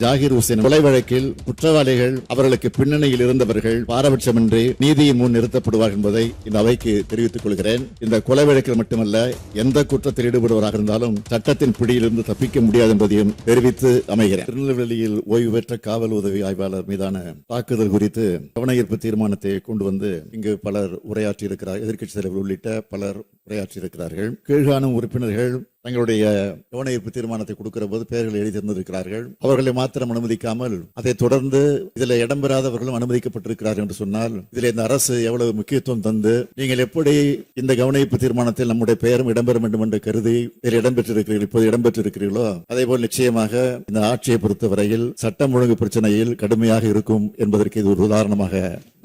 Zakir Hussein கொலை வழக்கில் குற்றவாளிகள் அவர்களுக்கு பின்னணியில் இருந்தவர்கள் பாரபட்சமின்றி நீதியின் முன் நிறுத்தப்படுவார் என்பதை இந்த அவைக்கு தெரிவித்துக் கொள்கிறேன். இந்த கொலை வழக்கில் மட்டுமல்ல, எந்த குற்றத்தில் ஈடுபடுவராக இருந்தாலும் சட்டத்தின் பிடியிலிருந்து தப்பிக்க முடியாது என்பதையும் தெரிவித்து அமைகிறேன். திருநெல்வேலியில் ஓய்வு பெற்ற காவல் உதவி ஆய்வாளர் மீதான தாக்குதல் குறித்து கவன ஈர்ப்பு தீர்மானத்தை கொண்டு வந்து இங்கு பலர் உரையாற்றியிருக்கிறார். எதிர்க்கட்சி தலைவர் உள்ளிட்ட பலர் உரையாற்றியிருக்கிறார்கள். கீழ்காணும் உறுப்பினர்கள் தங்களுடைய கவன ஈர்ப்பு தீர்மானத்தை கொடுக்கிற போது பெயர்கள் எழுதி தந்திருக்கிறார்கள். அவர்களை மாத்திரம் அனுமதிக்காமல் அதை தொடர்ந்து இதில் இடம்பெறாதவர்களும் அனுமதிக்கப்பட்டிருக்கிறார்கள் என்று சொன்னால் இதில் இந்த அரசு எவ்வளவு முக்கியத்துவம் தந்து நீங்கள் எப்படி இந்த கவன ஈர்ப்பு தீர்மானத்தில் நம்முடைய பெயரும் இடம்பெற வேண்டும் என்று கருதி இதில் இடம்பெற்றிருக்கிறீர்கள், இப்போது இடம்பெற்றிருக்கிறீர்களோ அதே போல் நிச்சயமாக இந்த ஆட்சியை பொறுத்தவரையில் சட்டம் ஒழுங்கு பிரச்சனையில் கடுமையாக இருக்கும் என்பதற்கு இது ஒரு உதாரணமாக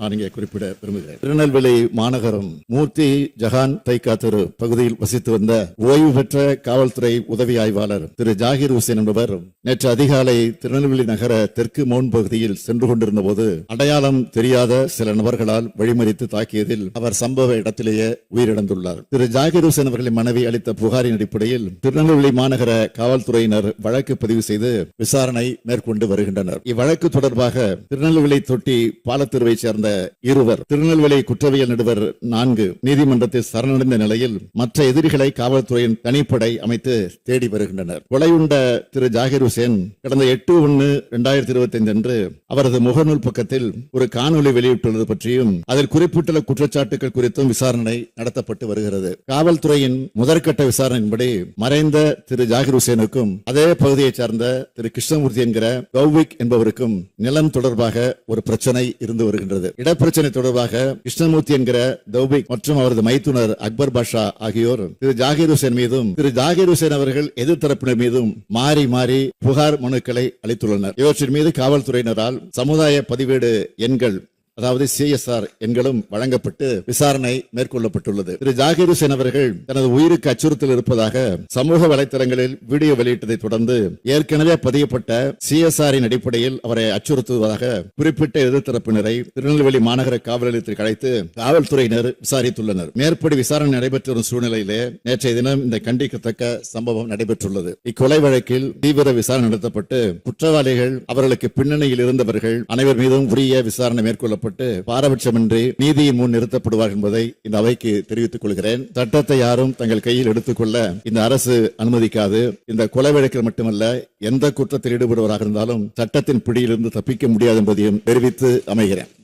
நான் இங்கே குறிப்பிட விரும்புகிறேன். திருநெல்வேலி மாநகரம் மூர்த்தி ஜஹான் தைக்கா தெரு பகுதியில் வசித்து வந்த ஓய்வு பெற்ற காவல்துறை உதவி ஆய்வாளர் திரு ஜாகிர் ஹுசேன் என்பவர் நேற்று அதிகாலை திருநெல்வேலி நகர தெற்கு மோன் பகுதியில் சென்று கொண்டிருந்த போது அடையாளம் தெரியாத சில நபர்களால் வழிமறித்து தாக்கியதில் அவர் சம்பவ இடத்திலேயே உயிரிழந்துள்ளார். திரு ஜாகிர் ஹுசேன் அவர்களின் மனைவி அளித்த புகாரின் அடிப்படையில் திருநெல்வேலி மாநகர காவல்துறையினர் வழக்கு பதிவு செய்து விசாரணை மேற்கொண்டு வருகின்றனர். இவ்வழக்கு தொடர்பாக திருநெல்வேலி தொட்டி பாலத்தெருவை சேர்ந்த இருவர், திருநெல்வேலி குற்றவியல் நடுவர் 4 நீதிமன்றத்தில் சரணடைந்த நிலையில் மற்ற எதிரிகளை காவல்துறையின் தனிப்படை அமைத்து தேடி வருகின்றனர். கொலையுண்ட திரு ஜாகிர் ஹுசேன் கடந்த 8/1/2025 அன்று அவரது முகநூல் பக்கத்தில் ஒரு காணொலி வெளியிட்டுள்ளது பற்றியும் அதில் குறிப்பிட்டுள்ள குற்றச்சாட்டுகள் குறித்தும் விசாரணை நடத்தப்பட்டு வருகிறது. காவல்துறையின் முதற்கட்ட விசாரணையின்படி மறைந்த திரு ஜாகிர் ஹுசேனுக்கும் அதே பகுதியைச் சார்ந்த திரு கிருஷ்ணமூர்த்தி என்கிற கௌவிக் என்பவருக்கும் நிலம் தொடர்பாக ஒரு பிரச்சனை இருந்து வருகின்றது. இடப்பிரச்சனை தொடர்பாக கிருஷ்ணமூர்த்தி என்கிற தௌபிக் மற்றும் அவரது மைத்துனர் அக்பர் பாஷா ஆகியோர் திரு ஜாகிர் ஹுசேன் மீதும் திரு ஜாகிர் ஹுசேன் அவர்கள் எதிர்த்தரப்பினர் மீதும் மாறி மாறி புகார் மனுக்களை அளித்துள்ளனர். இவற்றின் மீது காவல்துறையினரால் சமுதாய பதிவேடு எண்கள், அதாவது CSR எண்களும் வழங்கப்பட்டு விசாரணை மேற்கொள்ளப்பட்டுள்ளது. திரு ஜாகிர் ஹுசேன் அவர்கள் தனது உயிருக்கு அச்சுறுத்தல் இருப்பதாக சமூக வலைதளங்களில் வீடியோ வெளியிட்டதை தொடர்ந்து ஏற்கனவே பதியப்பட்ட CSRின் அடிப்படையில் அவரை அச்சுறுத்துவதாக குறிப்பிட்ட எதிர்த்தரப்பினரை திருநெல்வேலி மாநகர காவல் நிலையத்திற்கு அழைத்து காவல்துறையினர் விசாரித்துள்ளனர். மேற்படி விசாரணை நடைபெற்று வரும் சூழ்நிலையிலே நேற்றைய தினம் இந்த கண்டிக்கத்தக்க சம்பவம் நடைபெற்றுள்ளது. இக்கொலை வழக்கில் தீவிர விசாரணை நடத்தப்பட்டு குற்றவாளிகள் அவர்களுக்கு பின்னணியில் இருந்தவர்கள் அனைவர் மீதும் உரிய விசாரணை மேற்கொள்ள பாரபட்சமின்றி நீதியின் முன் நிறுத்தப்படுவார் என்பதை இந்த அவைக்கு தெரிவித்துக் கொள்கிறேன். சட்டத்தை யாரும் தங்கள் கையில் எடுத்துக்கொள்ள இந்த அரசு அனுமதிக்காது. இந்த கொலை வழக்கில் மட்டுமல்ல, எந்த குற்றத்தில் ஈடுபடுவராக இருந்தாலும் சட்டத்தின் பிடியிலிருந்து தப்பிக்க முடியாது என்பதையும் தெரிவித்து அமைகிறேன்.